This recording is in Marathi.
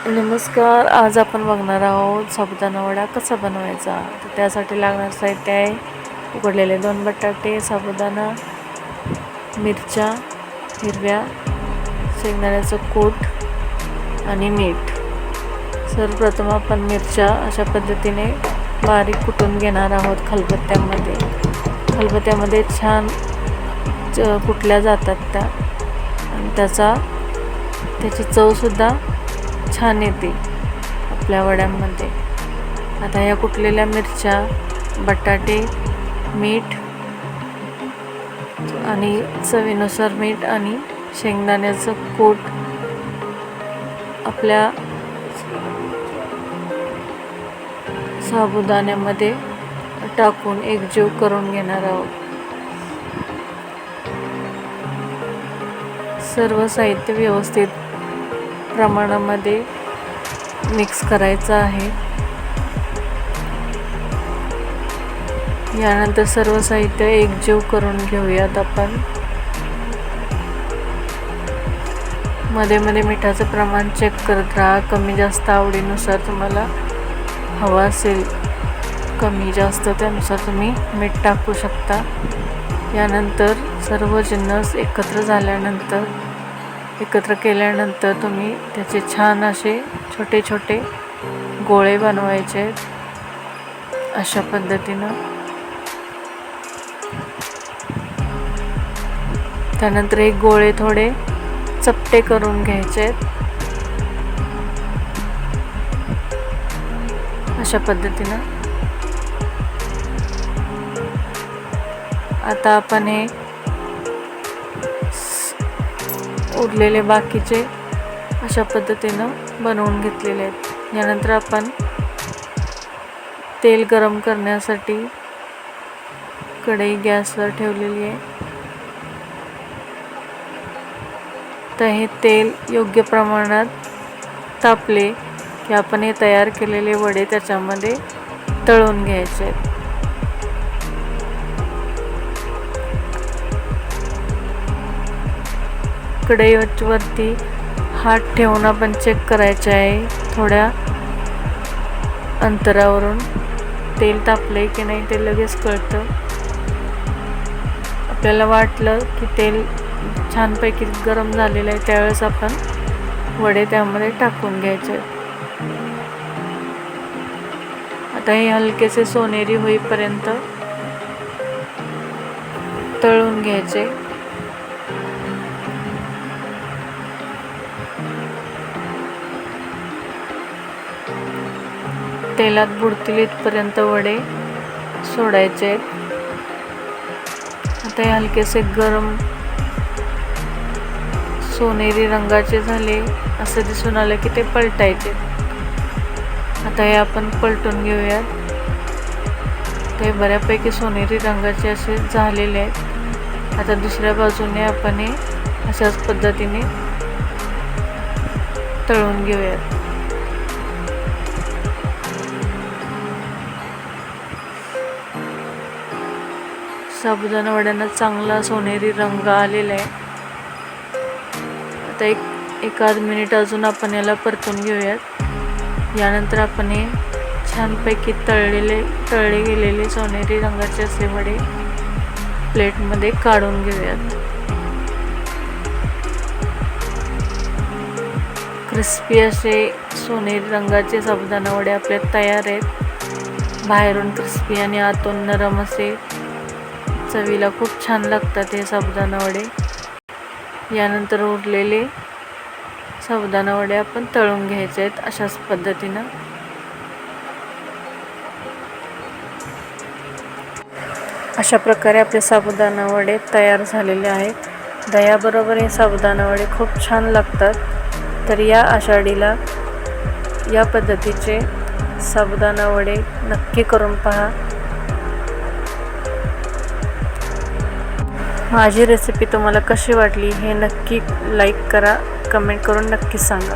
नमस्कार. आज आपण बघणार आहोत साबुदाणा वडा कसा बनवायचा. तर त्यासाठी लागणारं साहित्य आहे उकडलेले 2 बटाटे, साबुदाणा, मिरच्या हिरव्या, शेंगदाण्याचं कूट आणि मीठ. सर्वप्रथम आपण मिरच्या अशा पद्धतीने बारीक कुटून घेणार आहोत खलबत्त्यामध्ये छान कुटल्या जातात त्या आणि त्याची चवसुद्धा छान येते आपल्या वड्यांमध्ये. आता या कुटलेल्या मिरच्या, बटाटे, मीठ आणि चवीनुसार मीठ आणि शेंगदाण्याचं कूट आपल्या साबुदाण्यामध्ये टाकून एकजीव करून घेणार आहोत. सर्व साहित्य व्यवस्थित प्रमाणामध्ये मिक्स करायचं आहे. यानंतर सर्व साहित्य एकजीव करून घेऊयात आपण. मध्ये मध्ये मिठाचं प्रमाण चेक करत राहा. कमी जास्त आवडीनुसार तुम्हाला हवा असेल कमी जास्त त्यानुसार तुम्ही मीठ टाकू शकता. यानंतर सर्व जिन्नस एकत्र केल्यानंतर तुम्ही त्याचे छान असे छोटे छोटे गोळे बनवायचे अशा पद्धतीनं. त्यानंतर हे गोळे थोडे चपटे करून घ्यायचे अशा पद्धतीनं. आता आपण हे उरलेले बाकीचे अशा पद्धतीनं बनवून घेतलेले आहेत. यानंतर आपण तेल गरम करण्यासाठी कढई गॅसवर ठेवलेली आहे. तर हे तेल योग्य प्रमाणात तापले की आपण हे तयार केलेले वडे त्याच्यामध्ये तळून घ्यायचे आहेत. कढईवरती हात ठेवून आपण चेक करायचे आहे. थोड्या अंतरावरून तेल तापले की नाही ते लगेच कळतं. आपल्याला वाटलं की तेल छानपैकी गरम झालेलं आहे त्यावेळेस आपण वडे त्यामध्ये टाकून घ्यायचे. आता हे हलकेसे सोनेरी होईपर्यंत तळून घ्यायचे. तेलात बुडतील इथपर्यंत वडे सोडायचे. आता हे हलकेसे गरम सोनेरी रंगाचे झाले असं दिसून आलं की ते पलटायचे. आता हे आपण पलटून घेऊयात. ते बऱ्यापैकी सोनेरी रंगाचे असे झालेले आहेत. आता दुसऱ्या बाजूने आपण हे अशाच पद्धतीने तळून घेऊयात. साबुदाणा वड्यांना चांगला सोनेरी रंग आलेला आहे. आता एखाद मिनिट अजून आपण याला परतून घेऊयात. यानंतर आपण हे छानपैकी तळले गेलेले सोनेरी रंगाचे असे वडे प्लेटमध्ये काढून घेऊयात. क्रिस्पी असे सोनेरी रंगाचे साबुदाणा वडे आपले तयार आहेत. बाहेरून क्रिस्पी आणि आतून नरम असे. चवीला खूप छान लागतात हे साबुदाणा वडे. यानंतर उरलेले साबुदाणा वडे आपण तळून घ्यायचे आहेत अशाच पद्धतीनं. अशा प्रकारे आपले साबुदाणा वडे तयार झालेले आहेत. दह्याबरोबर हे साबुदाणा वडे खूप छान लागतात. तर या आषाढीला या पद्धतीचे साबुदाणा वडे नक्की करून पहा. माझी रेसिपी तुम्हाला कशी वाटली हे नक्की लाईक करा. कमेंट करून नक्की सांगा.